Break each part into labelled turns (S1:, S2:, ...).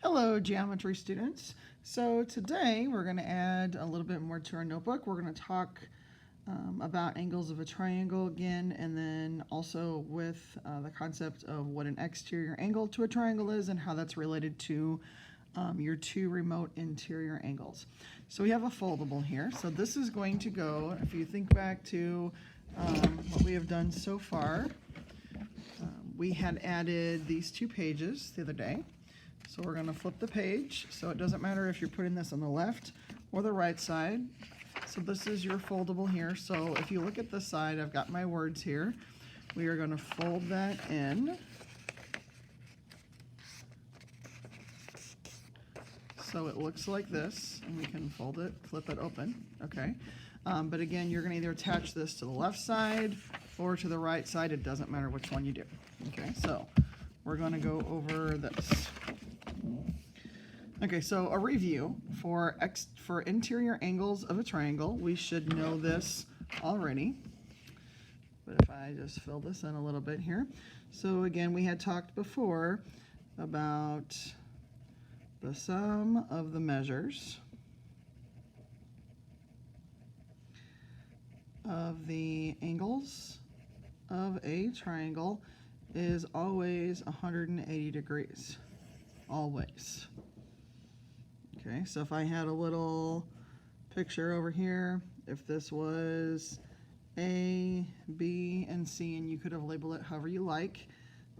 S1: Hello, geometry students. So today we're going to add a little bit more to our notebook. We're going to talk about angles of a triangle again, and then also with the concept of what an exterior angle to a triangle is and how that's related to your two remote interior angles. So we have a foldable here. So this is going to go, if you think back to what we have done so far, we had added these two pages the other day. So we're going to flip the page, so it doesn't matter if you're putting this on the left or the right side. So this is your foldable here. So if you look at this side, I've got my words here. We are going to fold that in. So it looks like this, and we can fold it, flip it open, okay? But again, you're going to either attach this to the left side or to the right side. It doesn't matter which one you do, okay? So we're going to go over this. Okay, so a review for interior angles of a triangle. We should know this already, but if I just fill this in a little bit here. So again, we had talked before about the sum of the measures of the angles of a triangle is always 180 degrees, always. Okay, so if I had a little picture over here, if this was A, B, and C, and you could have labeled it however you like,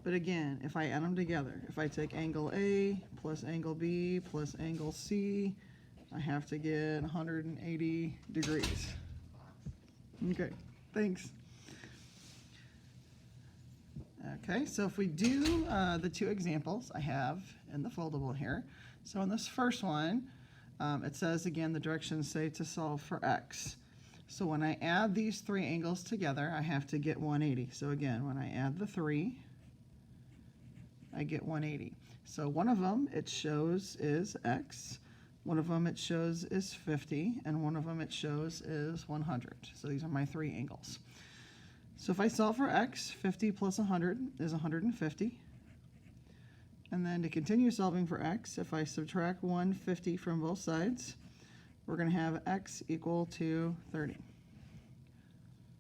S1: but again, if I add them together, if I take angle A plus angle B plus angle C, I have to get 180 degrees. Okay, thanks. Okay, so if we do the two examples I have in the foldable here, so in this first one, it says, again, the directions say to solve for x. So when I add these three angles together, I have to get 180. So again, when I add the three, I get 180. So one of them it shows is x, one of them it shows is 50, and one of them it shows is 100. So these are my three angles. So if I solve for x, 50 plus 100 is 150. And then to continue solving for x, if I subtract 150 from both sides, we're going to have x equal to 30.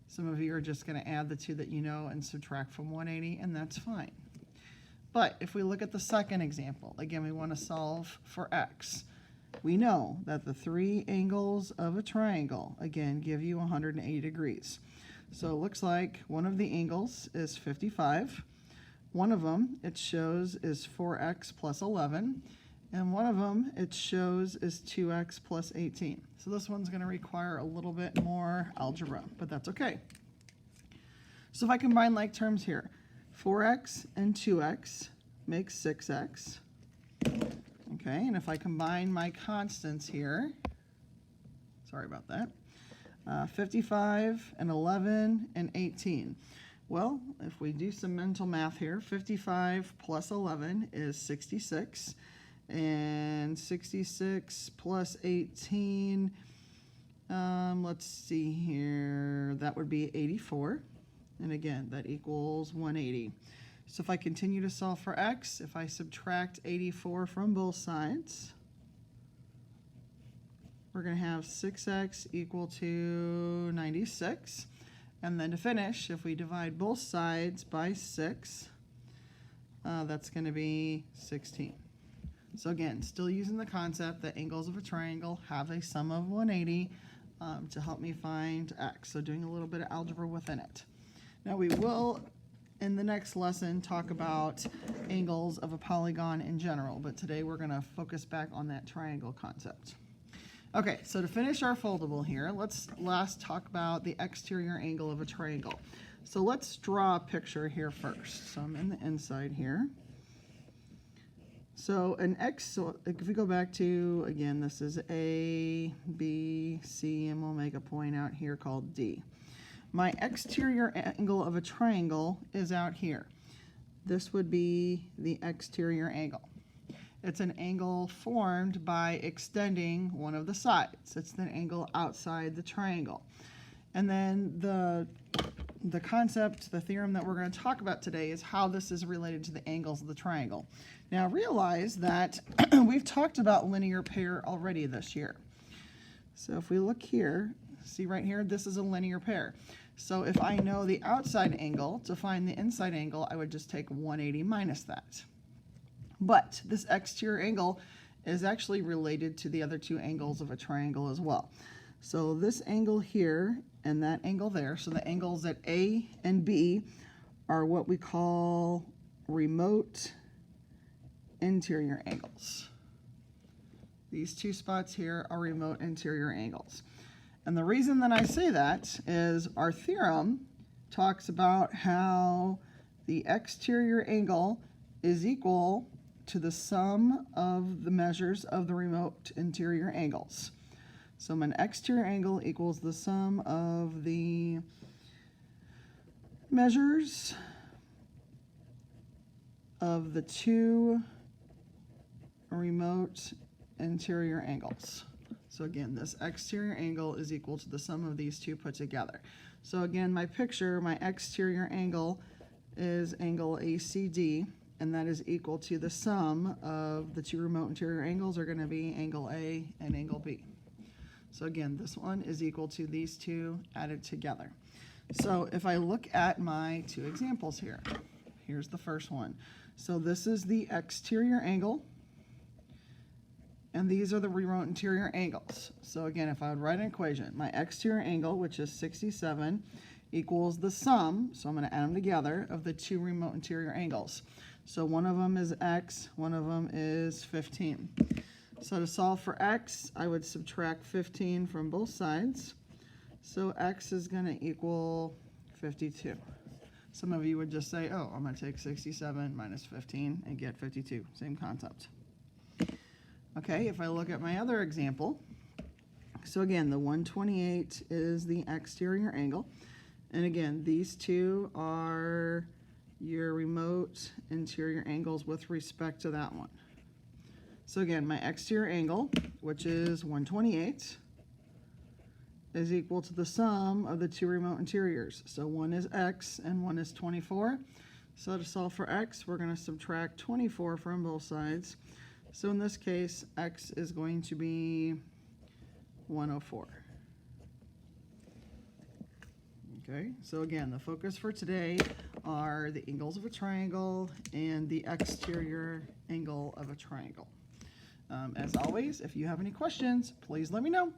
S1: Some of you are just going to add the two that you know and subtract from 180, and that's fine. But if we look at the second example, again, we want to solve for x. We know that the three angles of a triangle, again, give you 180 degrees. So it looks like one of the angles is 55. One of them it shows is 4x plus 11, and one of them it shows is 2x plus 18. So this one's going to require a little bit more algebra, but that's okay. So if I combine like terms here, 4x and 2x makes 6x. Okay, and if I combine my constants here, sorry about that, 55 and 11 and 18. Well, if we do some mental math here, 55 plus 11 is 66, and 66 plus 18, let's see here, that would be 84, and again, that equals 180. So if I continue to solve for x, if I subtract 84 from both sides, we're going to have 6x equal to 96. And then to finish, if we divide both sides by 6, that's going to be 16. So again, still using the concept that angles of a triangle have a sum of 180 to help me find x. So doing a little bit of algebra within it. Now we will, in the next lesson, talk about angles of a polygon in general, but today we're going to focus back on that triangle concept. Okay, so to finish our foldable here, let's last talk about the exterior angle of a triangle. So let's draw a picture here first. So I'm in the inside here. So so if we go back to, again, this is A, B, C, and we'll make a point out here called D. My exterior angle of a triangle is out here. This would be the exterior angle. It's an angle formed by extending one of the sides. It's the angle outside the triangle. And then the the concept, the theorem that we're going to talk about today is how this is related to the angles of the triangle. Now realize that we've talked about linear pair already this year. So if we look here, see right here, this is a linear pair. So if I know the outside angle, to find the inside angle, I would just take 180 minus that. But this exterior angle is actually related to the other two angles of a triangle as well. So this angle here and that angle there, so the angles at A and B are what we call remote interior angles. These two spots here are remote interior angles. And the reason that I say that is our theorem talks about how the exterior angle is equal to the sum of the measures of the remote interior angles. So an exterior angle equals the sum of the measures of the two remote interior angles. So again, this exterior angle is equal to the sum of these two put together. So again, my picture, my exterior angle is angle ACD, and that is equal to the sum of the two remote interior angles are going to be angle A and angle B. So again, this one is equal to these two added together. So if I look at my two examples here, here's the first one. So this is the exterior angle, and these are the remote interior angles. So again, if I would write an equation, my exterior angle, which is 67, equals the sum, so I'm going to add them together, of the two remote interior angles. So one of them is x, one of them is 15. So to solve for x, I would subtract 15 from both sides. So x is going to equal 52. Some of you would just say, oh, I'm going to take 67 minus 15 and get 52. Same concept. Okay, if I look at my other example, so again, the 128 is the exterior angle. And again, these two are your remote interior angles with respect to that one. So again, my exterior angle, which is 128, is equal to the sum of the two remote interiors. So one is x and one is 24. So to solve for x, we're going to subtract 24 from both sides. So in this case, x is going to be 104. Okay, so again, the focus for today are the angles of a triangle and the exterior angle of a triangle. As always, if you have any questions, please let me know.